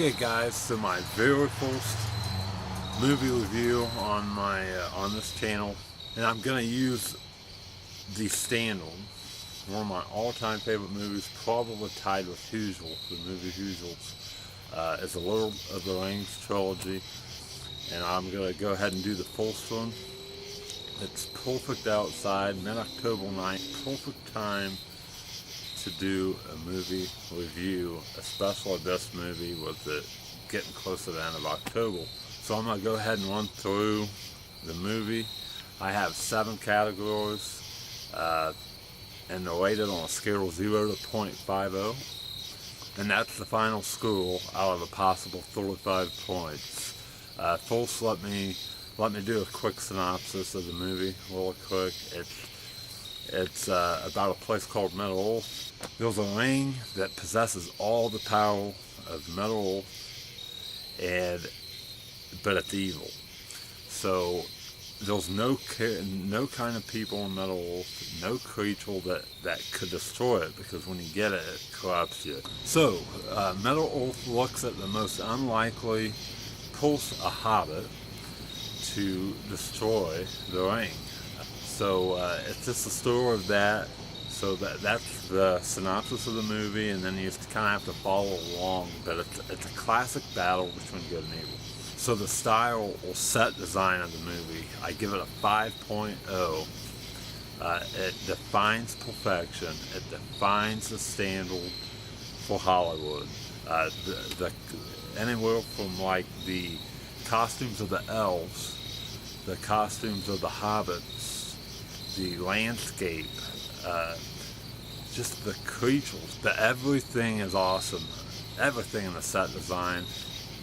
Okay guys, so my very first movie review on on this channel, and I'm gonna use The Stand-In, one of my all-time favorite movies, probably tied with Hoosiel, the movie Hoosiels. It's a Lord of the Rings Trilogy, and I'm gonna go ahead and do the first one. It's perfect outside, mid-October night, perfect time to do a movie review, especially this movie with it getting close to the end of October. So I'm going to go ahead and run through the movie. I have 7 categories, and they're rated on a scale of 0 to 0.50, and that's the final score out of a possible 35 points. First, let me do a quick synopsis of the movie, real quick. It's about a place called Middle-earth. There's a ring that possesses all the power of Middle-earth, but it's evil. So there's no kind of people in Middle-earth, no creature that could destroy it, because when you get it, it corrupts you. So Middle-earth looks at the most unlikely a Hobbit to destroy the ring. So it's just a story of that. So that's the synopsis of the movie, and then you just kind of have to follow along. But it's a classic battle between good and evil. So the style or set design of the movie, I give it a 5.0. It defines perfection. It defines the standard for Hollywood. Anywhere from like the costumes of the elves, the costumes of the hobbits, the landscape, just the creatures, everything is awesome. Everything in the set design,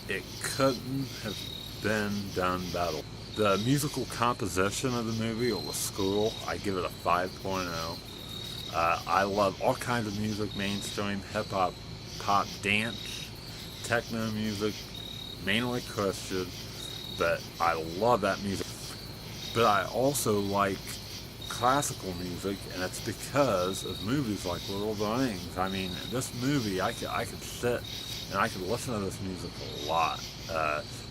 it couldn't have been done better. The musical composition of the movie, or the score, I give it a 5.0. I love all kinds of music, mainstream, hip-hop, pop, dance, techno music, mainly Christian, but I love that music. But I also like classical music, and it's because of movies like Lord of the Rings. I mean, this movie, I could sit and I could listen to this music a lot.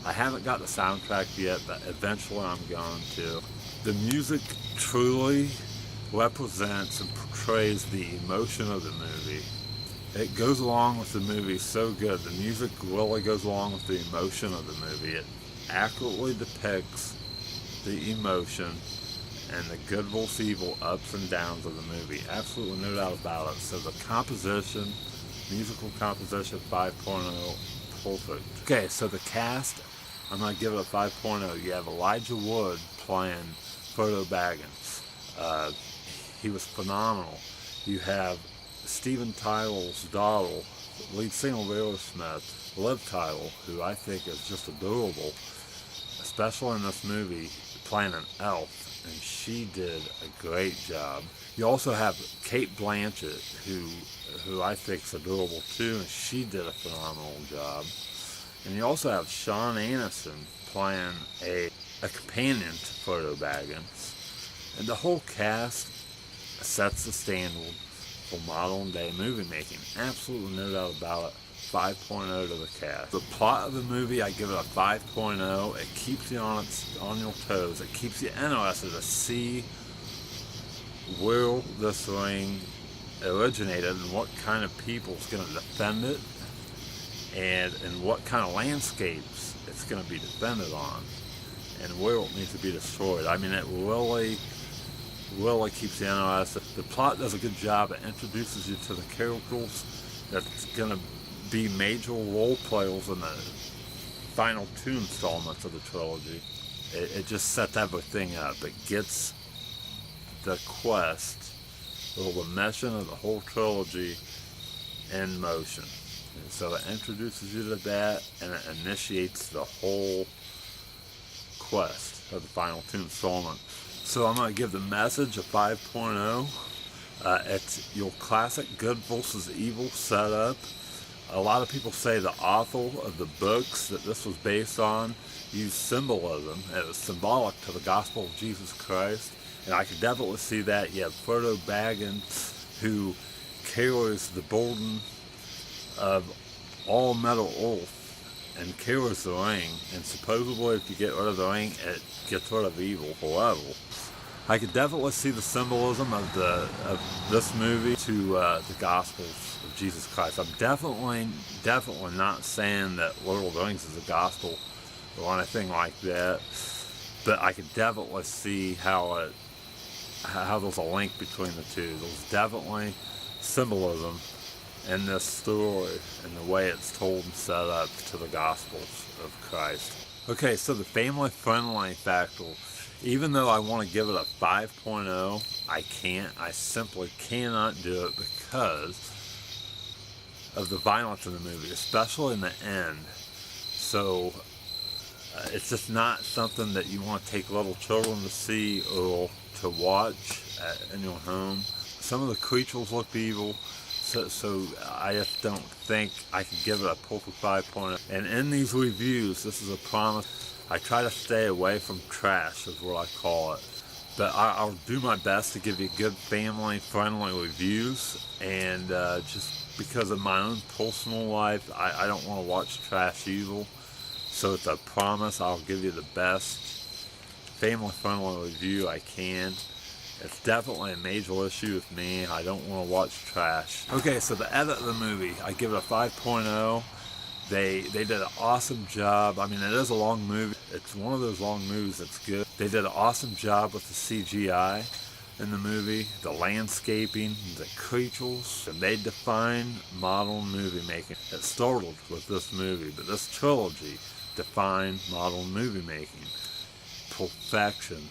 I haven't got the soundtrack yet, but eventually I'm going to. The music truly represents and portrays the emotion of the movie. It goes along with the movie so good. The music really goes along with the emotion of the movie. It accurately depicts the emotion and the good versus evil ups and downs of the movie. Absolutely no doubt about it. So the composition, musical composition, 5.0, perfect. Okay, so the cast, I'm going to give it a 5.0. You have Elijah Wood playing Frodo Baggins. He was phenomenal. You have Steven Tyler's daughter, lead singer of Aerosmith, Liv Tyler, who I think is just adorable, especially in this movie, playing an elf, and she did a great job. You also have Kate Blanchett, who I think is adorable too, and she did a phenomenal job. And you also have Sean Anderson playing a companion to Frodo Baggins. And the whole cast sets the standard for modern day movie making. Absolutely no doubt about it. 5.0 to the cast. The plot of the movie, I give it a 5.0. It keeps you on your toes. It keeps you interested to see where this ring originated and what kind of people is going to defend it, and what kind of landscapes it's going to be defended on, and where it needs to be destroyed. I mean, it really keeps you interested. The plot does a good job. It introduces you to the characters that's going to be major role players in the final 2 installments of the trilogy. It just sets everything up. It gets the quest, or the mission of the whole trilogy, in motion. And so it introduces you to that, and it initiates the whole quest of the final 2 installments. So I'm going to give the message a 5.0. It's your classic good versus evil setup. A lot of people say the author of the books that this was based on used symbolism. It was symbolic to the gospel of Jesus Christ, and I could definitely see that. You have Frodo Baggins, who carries the burden of all Middle-earth and cures the ring, and supposedly if you get rid of the ring, it gets rid of evil forever. I could definitely see the symbolism of this movie to the Gospels of Jesus Christ. I'm definitely not saying that Lord of the Rings is a gospel or anything like that, but I could definitely see how there's a link between the two. There's definitely symbolism in this story and the way it's told and set up to the Gospels of Christ. Okay, so the family friendly factor. Even though I want to give it a 5.0, I can't. I simply cannot do it because of the violence in the movie, especially in the end. So it's just not something that you want to take little children to see or to watch in your home. Some of the creatures look evil, so I just don't think I could give it a perfect 5.0. And in these reviews, this is a promise, I try to stay away from trash, is what I call it. But I'll do my best to give you good family-friendly reviews. And just because of my own personal life, I don't want to watch trash either. So it's a promise I'll give you the best family-friendly review I can. It's definitely a major issue with me. I don't want to watch trash. Okay, so the edit of the movie, I give it a 5.0. They did an awesome job. I mean, it is a long movie. It's one of those long movies that's good. They did an awesome job with the CGI in the movie, the landscaping, the creatures, and they define modern movie making. It started with this movie, but this trilogy defined modern movie making. Perfection,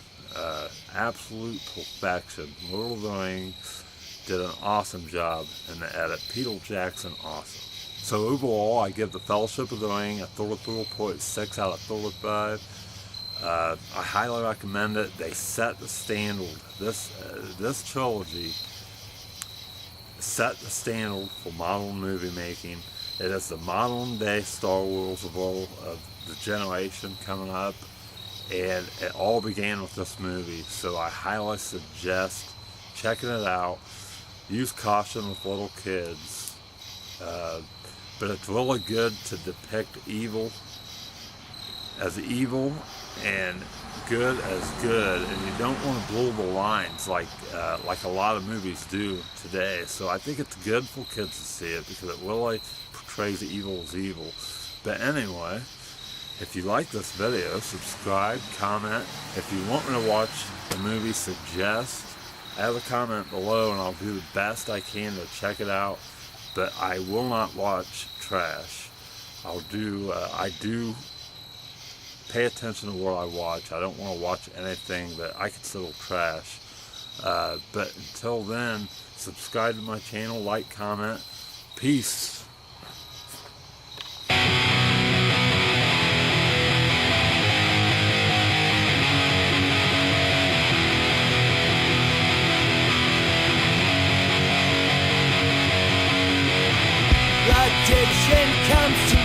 absolute perfection. Lord of the Rings did an awesome job in the edit. Peter Jackson, awesome. So overall, I give The Fellowship of the Ring a 34.6 out of 35. I highly recommend it. They set the standard. This trilogy set the standard for modern movie making. It is the modern day Star Wars of the generation coming up, and it all began with this movie. So I highly suggest checking it out. Use caution with little kids. But it's really good to depict evil as evil and good as good, and you don't want to blur the lines like a lot of movies do today. So I think it's good for kids to see it because it really portrays evil as evil. But anyway, if you like this video, subscribe, comment. If you want me to watch the movie, suggest. Add a comment below and I'll do the best I can to check it out. But I will not watch trash. I do pay attention to what I watch. I don't want to watch anything that I consider trash. But until then, subscribe to my channel, like, comment. Peace. Addiction comes to